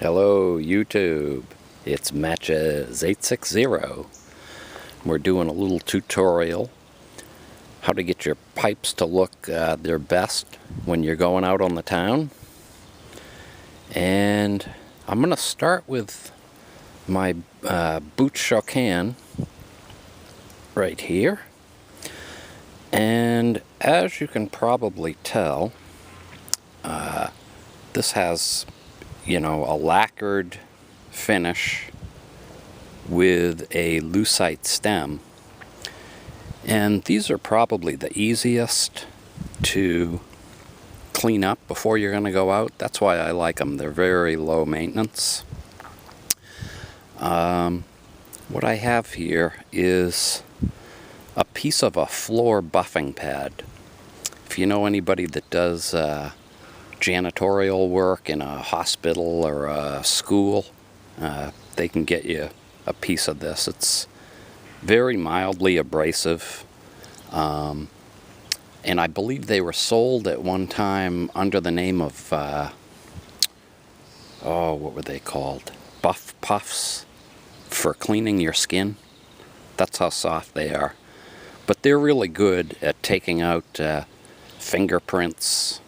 Hello YouTube, it's Matches860. We're doing a little tutorial how to get your pipes to look their best when you're going out on the town. And I'm going to start with my boot shocan right here. And as you can probably tell, this has, a lacquered finish with a lucite stem. And these are probably the easiest to clean up before you're going to go out. That's why I like them. They're very low maintenance. What I have here is a piece of a floor buffing pad. If you know anybody that does janitorial work in a hospital or a school, they can get you a piece of this. It's very mildly abrasive, and I believe they were sold at one time under the name of what were they called? Buff Puffs for cleaning your skin. That's how soft they are. But they're really good at taking out fingerprints,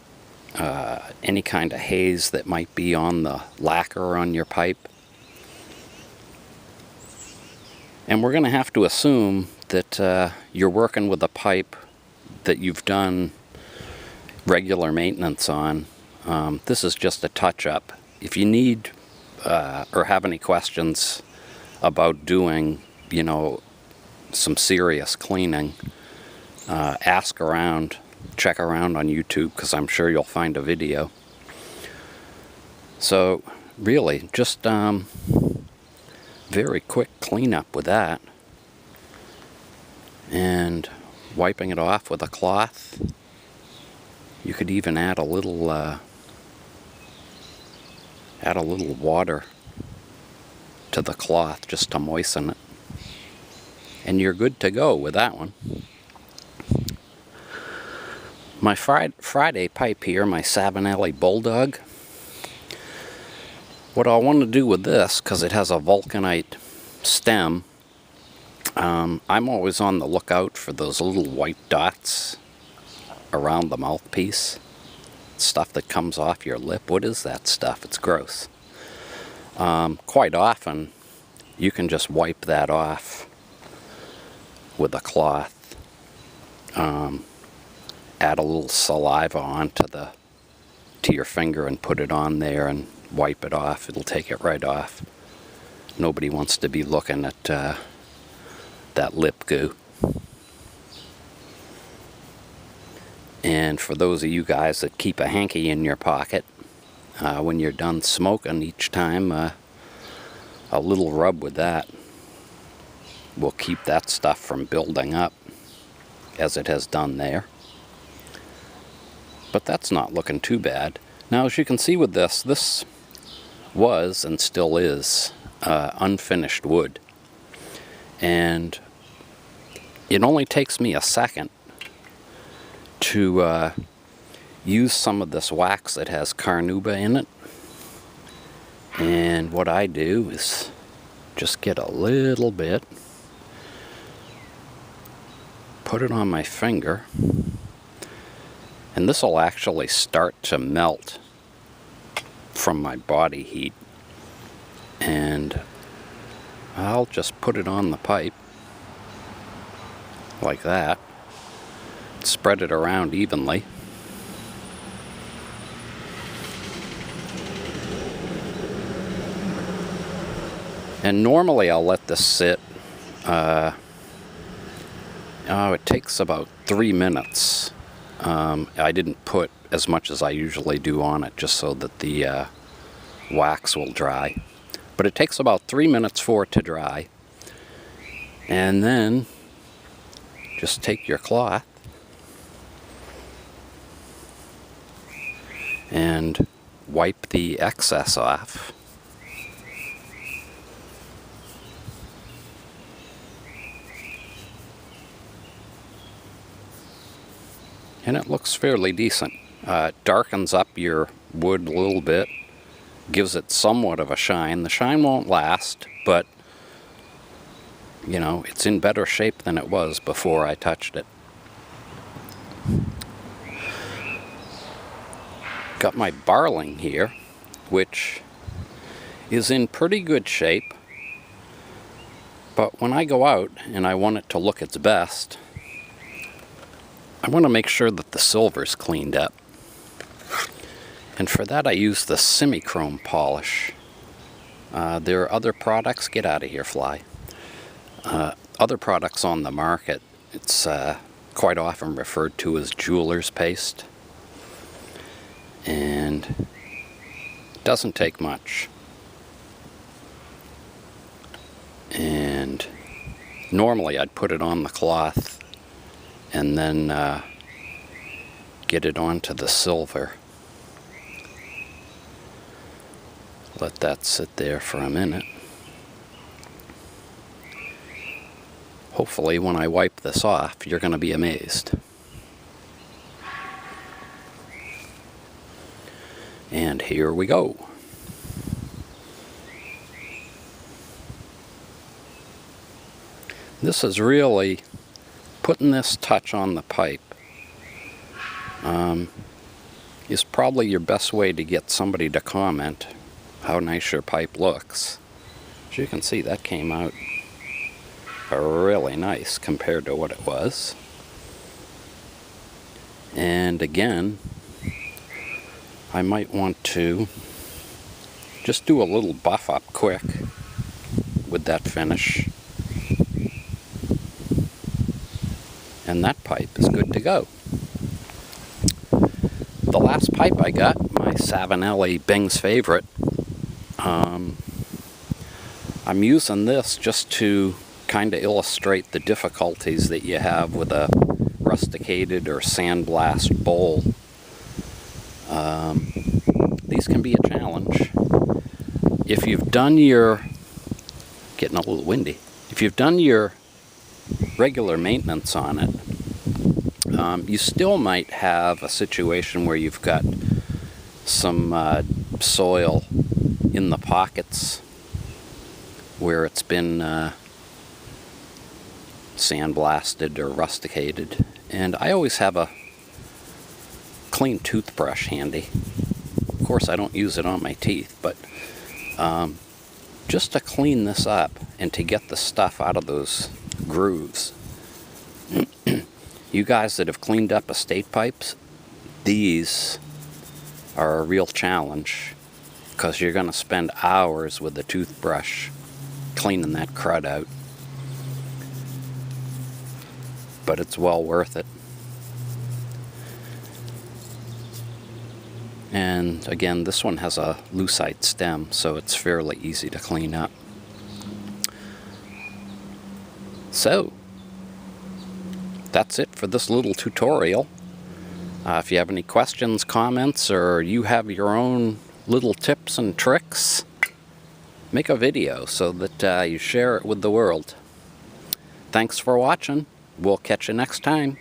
any kind of haze that might be on the lacquer on your pipe. And we're going to have to assume that you're working with a pipe that you've done regular maintenance on. This is just a touch-up. If you need or have any questions about doing, some serious cleaning, ask around, check around on YouTube, because I'm sure you'll find a video. So really, just very quick cleanup with that, and wiping it off with a cloth. You could even add a little water to the cloth just to moisten it, and you're good to go with that one. My Friday pipe here, my Savinelli Bulldog. What I want to do with this, because it has a vulcanite stem, I'm always on the lookout for those little white dots around the mouthpiece. Stuff that comes off your lip. What is that stuff? It's gross. Quite often, you can just wipe that off with a cloth. Add a little saliva onto your finger and put it on there and wipe it off. It'll take it right off. Nobody wants to be looking at that lip goo. And for those of you guys that keep a hanky in your pocket, when you're done smoking each time, a little rub with that will keep that stuff from building up as it has done there. But that's not looking too bad. Now, as you can see with this was and still is unfinished wood. And it only takes me a second to use some of this wax that has carnauba in it. And what I do is just get a little bit, put it on my finger, and this will actually start to melt from my body heat. And I'll just put it on the pipe like that, spread it around evenly. And normally I'll let this sit, it takes about 3 minutes. I didn't put as much as I usually do on it, just so that the wax will dry. But it takes about 3 minutes for it to dry. And then just take your cloth and wipe the excess off. And it looks fairly decent. It darkens up your wood a little bit, gives it somewhat of a shine. The shine won't last, but you know, it's in better shape than it was before I touched it. Got my barling here, which is in pretty good shape, but when I go out and I want it to look its best, I want to make sure that the silver's cleaned up. And for that I use the semi-chrome polish. There are other products, get out of here fly, other products on the market. It's quite often referred to as jeweler's paste, and it doesn't take much. And normally I'd put it on the cloth and then get it onto the silver. Let that sit there for a minute. Hopefully when I wipe this off, you're going to be amazed. And here we go. This is really putting this touch on the pipe is probably your best way to get somebody to comment how nice your pipe looks. As you can see, that came out really nice compared to what it was. And again, I might want to just do a little buff up quick with that finish, and that pipe is good to go. The last pipe I got, my Savinelli Bing's Favorite, I'm using this just to kind of illustrate the difficulties that you have with a rusticated or sandblast bowl. These can be a challenge. If you've done your, getting a little windy, if you've done your regular maintenance on it, you still might have a situation where you've got some soil in the pockets where it's been sandblasted or rusticated. And I always have a clean toothbrush handy. Of course, I don't use it on my teeth, but just to clean this up and to get the stuff out of those grooves. You guys that have cleaned up estate pipes, these are a real challenge, because you're going to spend hours with the toothbrush cleaning that crud out. But it's well worth it. And again, this one has a lucite stem, so it's fairly easy to clean up. So, that's it for this little tutorial. If you have any questions, comments, or you have your own little tips and tricks, make a video so that you share it with the world. Thanks for watching. We'll catch you next time.